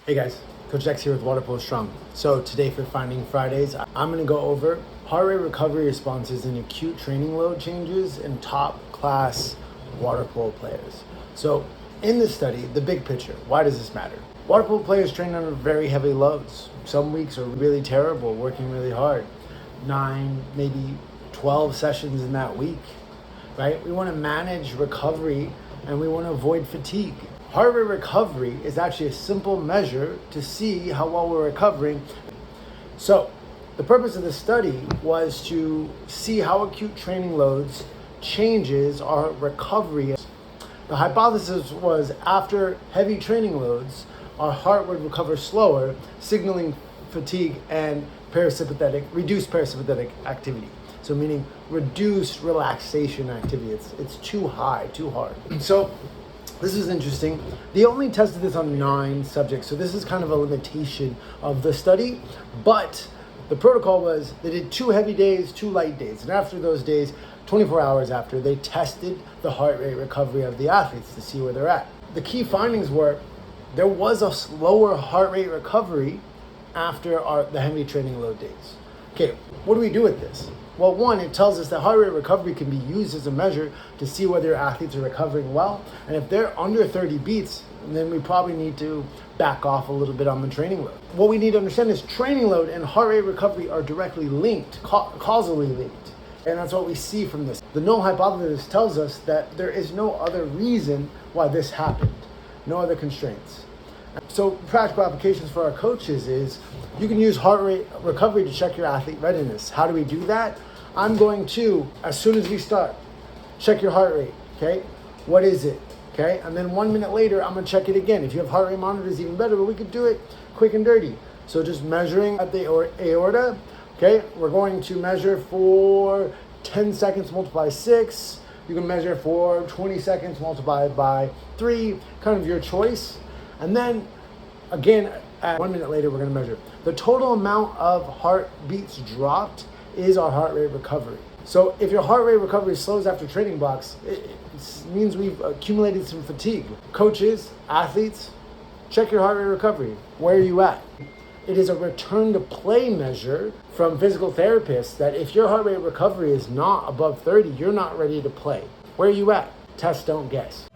Hey guys, Coach X here with Water Polo Strong. So today for Finding Fridays, I'm going to go over heart rate recovery responses in acute training load changes in top class water polo players. So in this study, the big picture, why does this matter? Water polo players train under very heavy loads. Some weeks are really terrible, working really hard. 9, maybe 12 sessions in that week, right? We want to manage recovery and we want to avoid fatigue. Heart rate recovery is actually a simple measure to see how well we're recovering. So the purpose of the study was to see how acute training loads changes our recovery. The hypothesis was after heavy training loads, our heart would recover slower, signaling fatigue and reduced parasympathetic activity. So meaning reduced relaxation activity. It's too high, too hard. So this is interesting. They only tested this on 9 subjects, so this is kind of a limitation of the study, but the protocol was they did 2 heavy days, 2 light days, and after those days, 24 hours after, they tested the heart rate recovery of the athletes to see where they're at. The key findings were there was a slower heart rate recovery after the heavy training load days. Okay, what do we do with this? Well, one, it tells us that heart rate recovery can be used as a measure to see whether your athletes are recovering well. And if they're under 30 beats, then we probably need to back off a little bit on the training load. What we need to understand is training load and heart rate recovery are directly linked, causally linked. And that's what we see from this. The null hypothesis tells us that there is no other reason why this happened, no other constraints. So practical applications for our coaches is you can use heart rate recovery to check your athlete readiness. How do we do that? I'm going to, as soon as we start, check your heart rate, okay? What is it, okay? And then 1 minute later, I'm gonna check it again. If you have heart rate monitors, even better, but we could do it quick and dirty. So just measuring at the aorta, okay? We're going to measure for 10 seconds multiplied by 6. You can measure for 20 seconds multiplied by 3, kind of your choice. And then, again, 1 minute later, we're going to measure. The total amount of heartbeats dropped is our heart rate recovery. So if your heart rate recovery slows after training blocks, it means we've accumulated some fatigue. Coaches, athletes, check your heart rate recovery. Where are you at? It is a return to play measure from physical therapists that if your heart rate recovery is not above 30, you're not ready to play. Where are you at? Test, don't guess.